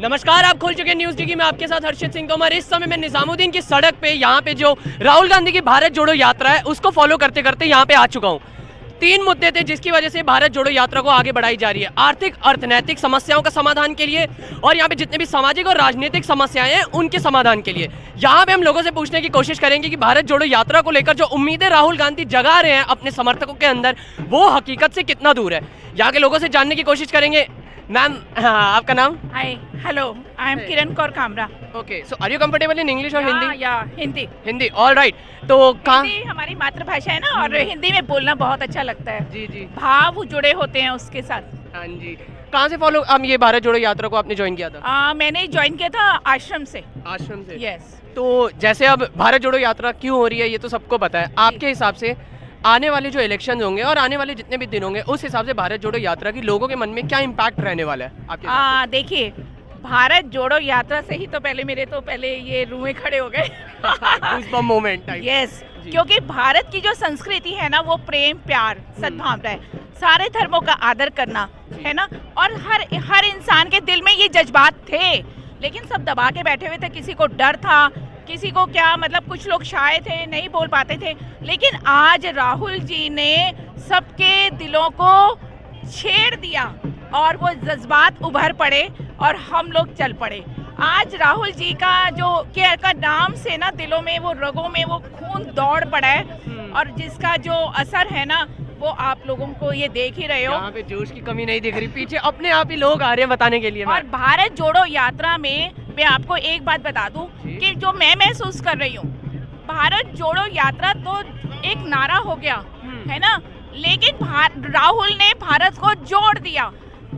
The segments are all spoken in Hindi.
नमस्कार, आप खोल चुके हैं न्यूज डिगी में आपके साथ हर्षित सिंह तोमर। इस समय मैं निजामुद्दीन की सड़क पे यहाँ पे जो राहुल गांधी की भारत जोड़ो यात्रा है उसको फॉलो करते करते यहाँ पे आ चुका हूँ। 3 मुद्दे थे जिसकी वजह से भारत जोड़ो यात्रा को आगे बढ़ाई जा रही है। आर्थिक अर्थनैतिक समस्याओं का समाधान के लिए और यहाँ पे जितने भी सामाजिक और राजनीतिक समस्याएं हैं उनके समाधान के लिए। यहाँ पे हम लोगों से पूछने की कोशिश करेंगे कि भारत जोड़ो यात्रा को लेकर जो उम्मीदें राहुल गांधी जगा रहे हैं अपने समर्थकों के अंदर वो हकीकत से कितना दूर है। यहाँ के लोगों से जानने की कोशिश करेंगे। मैम, आपका नाम? Hi, hello, I am Kiran Kaur Kamra. Okay, so are you comfortable in English और हिंदी? या हिंदी। Hindi, all right. तो कहाँ? हिंदी हमारी मातृभाषा है ना, और हिंदी में बोलना बहुत अच्छा लगता है। जी जी, भाव जुड़े होते हैं उसके साथ। हाँ जी। कहाँ से फॉलो ये भारत जोड़ो यात्रा को आपने ज्वाइन किया था? मैंने ज्वाइन किया था आश्रम से। आश्रम से? यस। तो जैसे अब भारत जोड़ो यात्रा क्यों हो रही है ये तो सबको पता है। आपके हिसाब से आने वाले जो इलेक्शन होंगे और आने वाले जितने भी दिन होंगे उस हिसाब से भारत जोड़ो यात्रा की लोगों के मन में क्या इम्पैक्ट रहने वाला है आपके हिसाब से? देखिए, भारत जोड़ो यात्रा से ही तो पहले ये रुएं खड़े हो गए। मोमेंट। यस, क्योंकि भारत की जो संस्कृति है ना वो प्रेम, प्यार, सद्भावना है, सारे धर्मों का आदर करना है ना, और हर इंसान के दिल में ये जज्बात थे, लेकिन सब दबा के बैठे हुए थे। किसी को डर था, किसी को क्या, मतलब कुछ लोग शाय थे, नहीं बोल पाते थे। लेकिन आज राहुल जी ने सबके दिलों को छेड़ दिया और वो जज्बात उभर पड़े और हम लोग चल पड़े। आज राहुल जी का जो केयर का नाम से ना दिलों में, वो रगों में वो खून दौड़ पड़ा है, और जिसका जो असर है ना वो आप लोगों को ये देख ही रहे हो। यहाँ पे जोश की कमी नहीं दिख रही, पीछे अपने आप ही लोग आ रहे हैं बताने के लिए। और भारत जोड़ो यात्रा में मैं आपको एक बात बता दूं कि जो मैं महसूस कर रही हूँ, भारत जोड़ो यात्रा तो एक नारा हो गया है ना, लेकिन राहुल ने भारत को जोड़ दिया।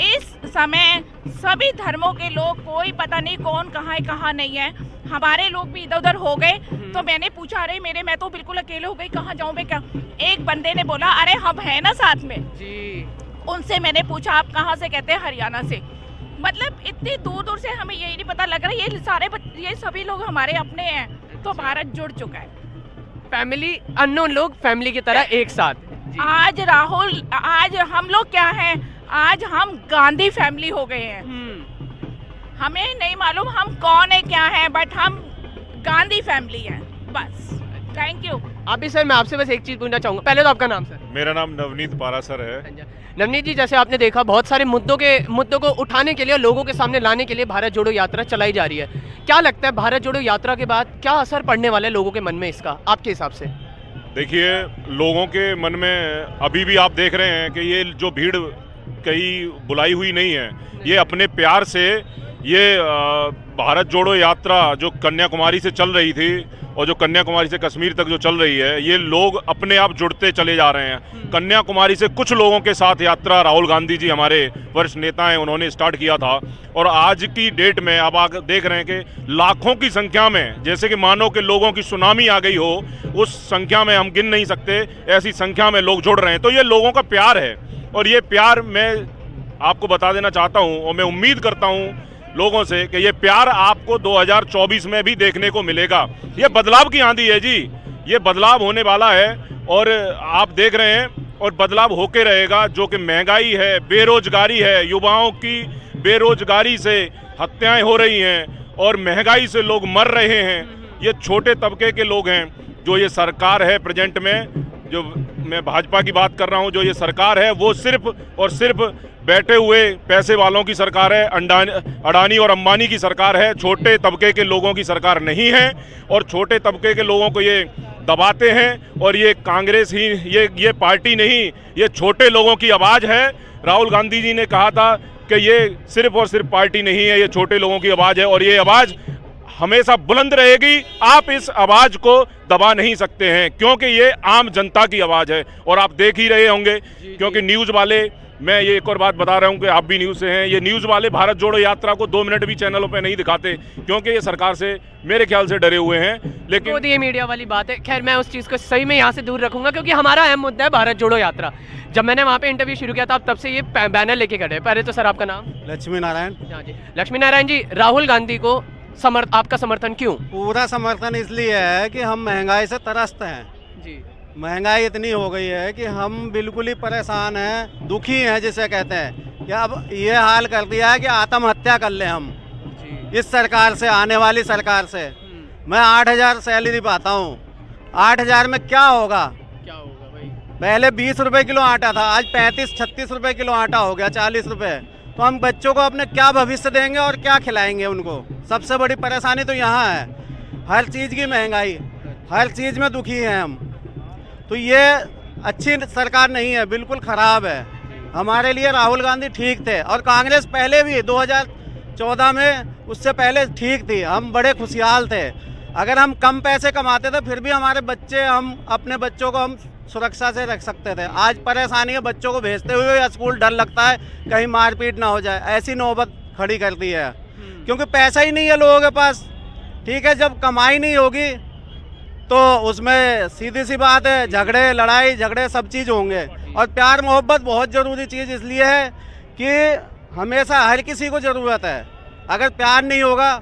इस समय सभी धर्मों के लोग, कोई पता नहीं कौन कहाँ है कहाँ नहीं है, हमारे लोग भी इधर उधर हो गए। तो मैंने पूछा, अरे मैं तो बिल्कुल अकेले हो गई, कहाँ जाऊँ मैं क्या? एक बंदे ने बोला, अरे हम है ना साथ में जी। उनसे मैंने पूछा, आप कहाँ से? कहते हैं हरियाणा से। मतलब इतनी दूर दूर से हमें यही नहीं पता लग रहा है ये सभी लोग हमारे अपने हैं। तो भारत जुड़ चुका है, फैमिली, अननोन लोग फैमिली की तरह एक साथ। आज हम लोग क्या हैं, आज हम गांधी फैमिली हो गए हैं। हमें नहीं मालूम हम कौन है क्या है, बट हम गांधी फैमिली हैं बस। Thank you. अभी सर मैं आपसे बस एक चीज पूछना चाहूंगा। पहले तो आपका नाम सर? मेरा नाम नवनीत पारासर है। नवनीत जी, जैसे आपने देखा बहुत सारे मुद्दों को उठाने के लिए, लोगों के सामने लाने के लिए भारत जोड़ो यात्रा चलाई जा रही है। क्या लगता है भारत जोड़ो यात्रा के बाद क्या असर पड़ने वाला है लोगों के मन में इसका, आपके हिसाब से? देखिए, लोगों के मन में अभी भी आप देख रहे हैं कि ये जो भीड़ कहीं बुलाई हुई नहीं है, ये अपने प्यार से ये भारत जोड़ो यात्रा जो कन्याकुमारी से चल रही थी और जो कन्याकुमारी से कश्मीर तक जो चल रही है, ये लोग अपने आप जुड़ते चले जा रहे हैं। कन्याकुमारी से कुछ लोगों के साथ यात्रा राहुल गांधी जी, हमारे वरिष्ठ नेता हैं, उन्होंने स्टार्ट किया था, और आज की डेट में अब आप देख रहे हैं कि लाखों की संख्या में, जैसे कि मानो कि लोगों की सुनामी आ गई हो, उस संख्या में हम गिन नहीं सकते, ऐसी संख्या में लोग जुड़ रहे हैं। तो ये लोगों का प्यार है, और ये प्यार मैं आपको बता देना चाहता हूँ, और मैं उम्मीद करता हूँ लोगों से कि ये प्यार आपको 2024 में भी देखने को मिलेगा। ये बदलाव की आंधी है जी, ये बदलाव होने वाला है, और आप देख रहे हैं, और बदलाव होके रहेगा। जो कि महंगाई है, बेरोजगारी है, युवाओं की बेरोजगारी से हत्याएं हो रही हैं और महंगाई से लोग मर रहे हैं, ये छोटे तबके के लोग हैं। जो ये सरकार है प्रेजेंट में, जो मैं भाजपा की बात कर रहा हूँ, जो ये सरकार है वो सिर्फ और सिर्फ बैठे हुए पैसे वालों की सरकार है, अडानी और अंबानी की सरकार है। छोटे तबके के लोगों की सरकार नहीं है, और छोटे तबके के लोगों को ये दबाते हैं। और ये कांग्रेस ही, ये पार्टी नहीं, ये छोटे लोगों की आवाज़ है। राहुल गांधी जी ने कहा था कि ये सिर्फ और सिर्फ पार्टी नहीं है, ये छोटे लोगों की आवाज़ है, और ये आवाज़ हमेशा बुलंद रहेगी। आप इस आवाज़ को दबा नहीं सकते हैं, क्योंकि ये आम जनता की आवाज़ है। और आप देख ही रहे होंगे, क्योंकि न्यूज़ वाले, मैं ये एक और बात बता रहा हूँ कि आप भी न्यूज़ से हैं, ये न्यूज़ वाले भारत जोड़ो यात्रा को 2 मिनट भी चैनलों पे नहीं दिखाते, क्योंकि ये सरकार से मेरे ख्याल से डरे हुए हैं। लेकिन ये मीडिया वाली बात है। खैर, मैं उस चीज़ को सही में यहाँ से दूर रखूंगा, क्योंकि हमारा अहम मुद्दा है भारत जोड़ो यात्रा। जब मैंने वहाँ पे इंटरव्यू शुरू किया था तब से ये बैनर लेके खड़े। पहले तो सर आपका नाम? लक्ष्मी नारायण। हाँ जी, लक्ष्मी नारायण जी, राहुल गांधी को आपका समर्थन क्यों? पूरा समर्थन इसलिए है कि हम महंगाई से त्रस्त हैं जी। महंगाई इतनी हो गई है कि हम बिल्कुल ही परेशान हैं, दुखी हैं, जिसे कहते हैं कि अब ये हाल कर दिया है कि आत्महत्या कर लें हम। इस सरकार से, आने वाली सरकार से। मैं 8,000 सैलरी पाता हूँ, 8,000 में क्या होगा? भाई पहले 20 रुपए किलो आटा था, आज 35-36 रुपए किलो आटा हो गया, 40 रुपए। तो हम बच्चों को अपने क्या भविष्य देंगे और क्या खिलाएंगे उनको? सबसे बड़ी परेशानी तो यहाँ है, हर चीज़ की महंगाई, हर चीज़ में दुखी हैं हम। तो ये अच्छी सरकार नहीं है, बिल्कुल ख़राब है। हमारे लिए राहुल गांधी ठीक थे, और कांग्रेस पहले भी 2014 में, उससे पहले ठीक थी। हम बड़े खुशहाल थे, अगर हम कम पैसे कमाते थे फिर भी हमारे बच्चे, हम अपने बच्चों को हम सुरक्षा से रख सकते थे। आज परेशानी है, बच्चों को भेजते हुए या स्कूल डर लगता है कहीं मारपीट ना हो जाए, ऐसी नौबत खड़ी कर दी है, क्योंकि पैसा ही नहीं है लोगों के पास। ठीक है, जब कमाई नहीं होगी तो उसमें सीधी सी बात है, झगड़े, लड़ाई झगड़े सब चीज़ होंगे। और प्यार मोहब्बत बहुत ज़रूरी चीज़ इसलिए है कि हमेशा हर किसी को ज़रूरत है, अगर प्यार नहीं होगा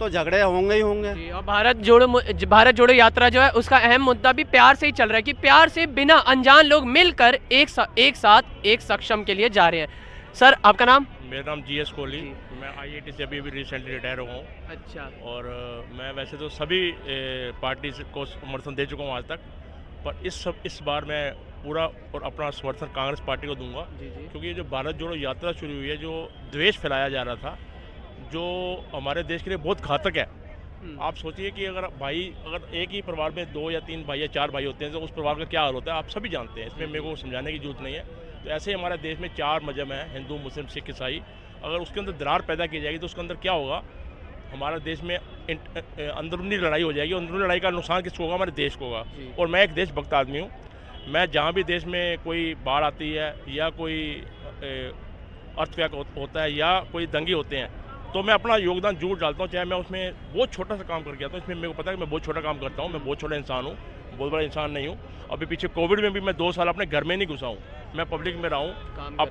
तो झगड़े होंगे ही होंगे। और भारत जोड़ो यात्रा जो है उसका अहम मुद्दा भी प्यार से ही चल रहा है, कि प्यार से बिना अनजान लोग मिलकर एक साथ एक सक्षम के लिए जा रहे हैं। सर, आपका नाम? मेरा नाम GS कोहली, मैं IIT से अभी रिसेंटली रिटायर हुआ हूँ। अच्छा। और मैं वैसे तो सभी पार्टी को समर्थन दे चुका हूँ आज तक, पर इस बार मैं पूरा और अपना समर्थन कांग्रेस पार्टी को दूंगा, क्योंकि ये जो भारत जोड़ो यात्रा शुरू हुई है, जो द्वेष फैलाया जा रहा था, जो हमारे देश के लिए बहुत घातक है। आप सोचिए कि अगर एक ही परिवार में 2 या 3 भाई या 4 भाई होते हैं तो उस परिवार का क्या हाल होता है, आप सभी जानते हैं, इसमें मेरे को समझाने की जरूरत नहीं है। तो ऐसे ही हमारे देश में 4 मजहब हैं, हिंदू, मुस्लिम, सिख, ईसाई। अगर उसके अंदर दरार पैदा की जाएगी तो उसके अंदर क्या होगा? हमारे देश में अंदरूनी लड़ाई हो जाएगी। अंदरूनी लड़ाई का नुकसान किसको होगा? हमारे देश को होगा। और मैं एक देशभक्त आदमी हूँ, मैं जहाँ भी देश में कोई बाढ़ आती है या कोई अर्थक्वेक होता है या कोई दंगे होते हैं, तो मैं अपना योगदान जरूर डालता हूँ, चाहे मैं उसमें बहुत छोटा सा काम करके आता हूँ। इसमें मेरे को पता है कि मैं बहुत छोटा काम करता हूँ, मैं बहुत छोटा इंसान हूँ, बहुत बड़ा इंसान नहीं हूँ। अभी पीछे कोविड में भी मैं 2 साल अपने घर में नहीं घुसा हूँ, मैं पब्लिक में रहा हूँ। अब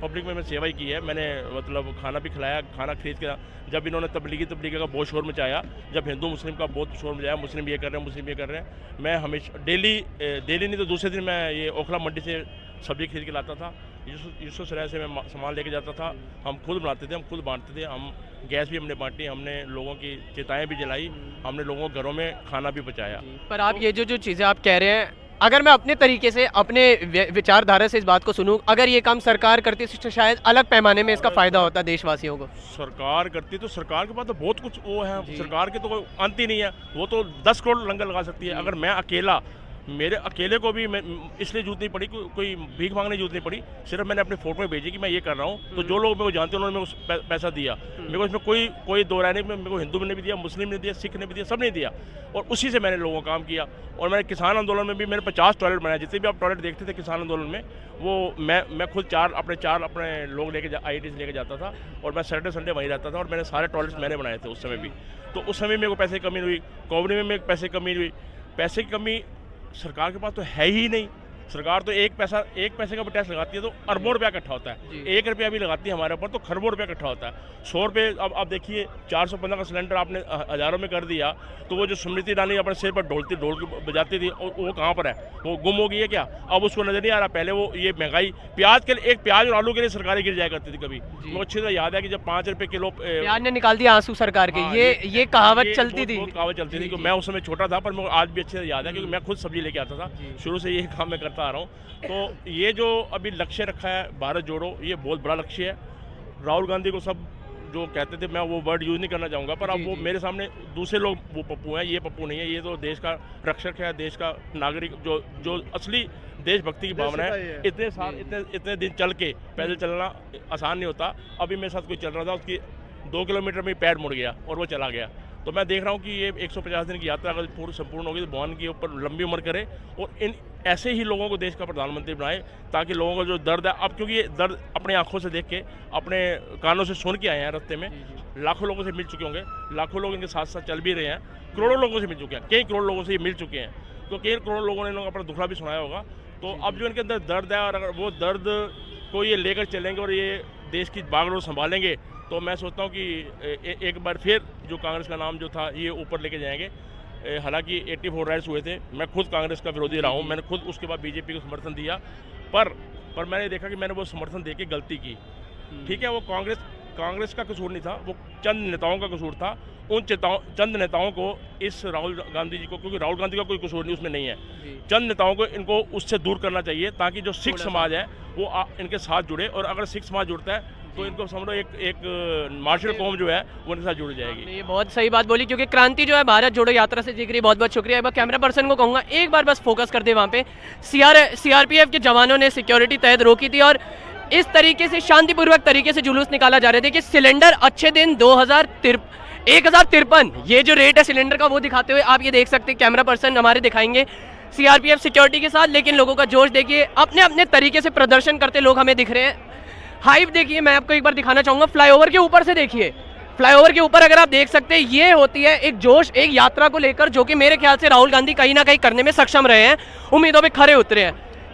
पब्लिक में मैं सेवा ही की है, मैंने मतलब खाना भी खिलाया, खाना खरीद के। जब इन्होंने तबलीगी का बहुत शोर मचाया, जब हिंदू मुस्लिम का बहुत शोर मचाया, मुस्लिम ये कर रहे हैं, मुस्लिम ये कर रहे हैं, मैं हमेशा डेली नहीं तो दूसरे दिन मैं ये ओखला मंडी से सब्जी खरीद के लाता था, यूसुफ सराय से मैं सामान लेके जाता था। हम खुद बनाते थे, हम खुद बांटते थे, हम गैस भी हमने बांटी, हमने लोगों की चिताएं भी जलाई, हमने लोगों को घरों में खाना भी पहुँचाया। पर आप ये जो चीज़ें आप कह रहे हैं, अगर मैं अपने तरीके से, अपने विचारधारा से इस बात को सुनूं, अगर ये काम सरकार करती तो शायद अलग पैमाने में इसका फ़ायदा होता देशवासियों को। सरकार करती तो सरकार के पास तो बहुत कुछ वो है, सरकार के तो कोई अंत ही नहीं है, वो तो 10 करोड़ लंगर लगा सकती है। अगर मैं अकेला, मेरे अकेले को भी मैं इसलिए जरूरत नहीं पड़ी, कोई भीख मांगने की जरूरत नहीं पड़ी, सिर्फ मैंने अपनी फोटो में भेजी कि मैं ये कर रहा हूँ, तो जो लोग मेरे को जानते हैं उन्होंने मेरे को पैसा दिया। मेरे को इसमें कोई दो राय नहीं, मेरे को हिंदू ने भी दिया, मुस्लिम ने दिया, सिख ने भी दिया, सब ने दिया, और उसी से मैंने लोगों का काम किया। और मैंने किसान आंदोलन में भी मैंने 50 टॉयलेट बनाए, जितने भी आप टॉयलेट देखते थे किसान आंदोलन में, वो मैं खुद चार अपने लोग लेके IIT से लेके जाता था, और मैं सैटरडे संडे वहीं रहता था, और मैंने सारे टॉयलेट्स मैंने बनाए थे उस समय भी। तो उस समय मेरे को पैसे की कमी हुई, कोविड में मेरे को पैसे की कमी हुई। पैसे की कमी सरकार के पास तो है ही नहीं। सरकार तो एक पैसे का भी टैक्स लगाती है तो अरबों रुपया इकट्ठा होता है, 1 रुपया भी लगाती है हमारे ऊपर तो खरबों रुपया इकट्ठा होता है। 100 रुपये अब आप देखिए, 415 का सिलेंडर आपने हज़ारों में कर दिया, तो वो जो स्मृति ईरानी अपने सिर पर ढोल बजाती थी, वो कहाँ पर है? वो गुम हो गई है क्या? अब उसको नजर नहीं आ रहा। पहले वो ये महंगाई, प्याज के लिए, एक प्याज और आलू के लिए सरकारें गिर जाया करती थी कभी। मुझे अच्छे से याद है कि जब 5 रुपये किलो प्याज ने निकाल दिया आंसू सरकार के। ये कहावत चलती थी, कहावत चलती थी। मैं उस समय छोटा था, पर मेरे आज भी अच्छे से याद है, क्योंकि मैं खुद सब्जी लेके आता था, शुरू से ये काम मैं करता आ रहा हूँ। तो ये जो अभी लक्ष्य रखा है भारत जोड़ो, ये बहुत बड़ा लक्ष्य है। राहुल गांधी को सब जो कहते थे, मैं वो वर्ड यूज़ नहीं करना चाहूँगा, पर अब वो मेरे सामने दूसरे लोग वो पप्पू हैं, ये पप्पू नहीं है। ये तो देश का रक्षक है, देश का नागरिक, जो असली देशभक्ति की भावना है। इतने दिन चल के पैदल चलना आसान नहीं होता। अभी मेरे साथ कोई चल रहा था, उसकी 2 किलोमीटर में पैर मुड़ गया और वो चला गया। तो मैं देख रहा हूँ कि ये 150 दिन की यात्रा अगर पूरी संपूर्ण होगी तो भगवान के ऊपर लंबी उम्र करे, और इन ऐसे ही लोगों को देश का प्रधानमंत्री बनाए, ताकि लोगों का जो दर्द है, अब क्योंकि ये दर्द अपने आंखों से देख के, अपने कानों से सुन के आए हैं, रास्ते में लाखों लोगों से मिल चुके होंगे, लाखों लोग इनके साथ साथ चल भी रहे हैं, करोड़ों लोगों से मिल चुके हैं, कई करोड़ लोगों से ये मिल चुके हैं, तो कई करोड़ लोगों ने अपना दुखड़ा भी सुनाया होगा। तो अब जो इनके अंदर दर्द है, और अगर वो दर्द को ये लेकर चलेंगे और ये देश की बागडोर संभालेंगे, तो मैं सोचता हूँ कि एक बार फिर जो कांग्रेस का नाम जो था ये ऊपर लेके जाएंगे। हालांकि 84 राइट्स हुए थे, मैं खुद कांग्रेस का विरोधी रहा हूँ, मैंने खुद उसके बाद बीजेपी को समर्थन दिया, पर मैंने देखा कि मैंने वो समर्थन देके गलती की। ठीक है, वो कांग्रेस कांग्रेस का कसूर नहीं था, वो चंद नेताओं का कसूर था। उन चंद नेताओं को इस राहुल गांधी जी को, क्योंकि राहुल गांधी का कोई कसूर नहीं उसमें नहीं है, चंद नेताओं को इनको उससे दूर करना चाहिए ताकि जो सिख समाज है वो इनके साथ जुड़े। और अगर सिख समाज जुड़ता है तो इनको समझो एक मार्शल कौम जो है वो इनके साथ जुड़ जाएगी। ये बहुत सही बात बोली, क्योंकि क्रांति जो है भारत जोड़ो यात्रा से दिख रही है। बहुत बहुत शुक्रिया। एक बार कैमरा पर्सन को कहूँगा एक बार बस फोकस कर दे वहाँ पे। सीआरपीएफ के जवानों ने सिक्योरिटी तहत रोकी थी और इस तरीके से शांतिपूर्वक तरीके से जुलूस निकाला जा रहे थे कि सिलेंडर अच्छे दिन 1053 ये जो रेट है सिलेंडर का वो दिखाते हुए आप ये देख सकते हैं, कैमरा पर्सन हमारे दिखाएंगे सीआरपीएफ सिक्योरिटी के साथ। लेकिन लोगों का जोश देखिए, अपने अपने तरीके से प्रदर्शन करते लोग हमें दिख रहे हैं। हाइप देखिए, मैं आपको एक बार दिखाना चाहूँगा, फ्लाईओवर के ऊपर से देखिए, फ्लाईओवर के ऊपर अगर आप देख सकते हैं ये होती है एक जोश एक यात्रा को लेकर, जो कि मेरे ख्याल से राहुल गांधी कहीं ना कहीं करने में सक्षम रहे हैं, उम्मीदों पे खरे उतरे हैं।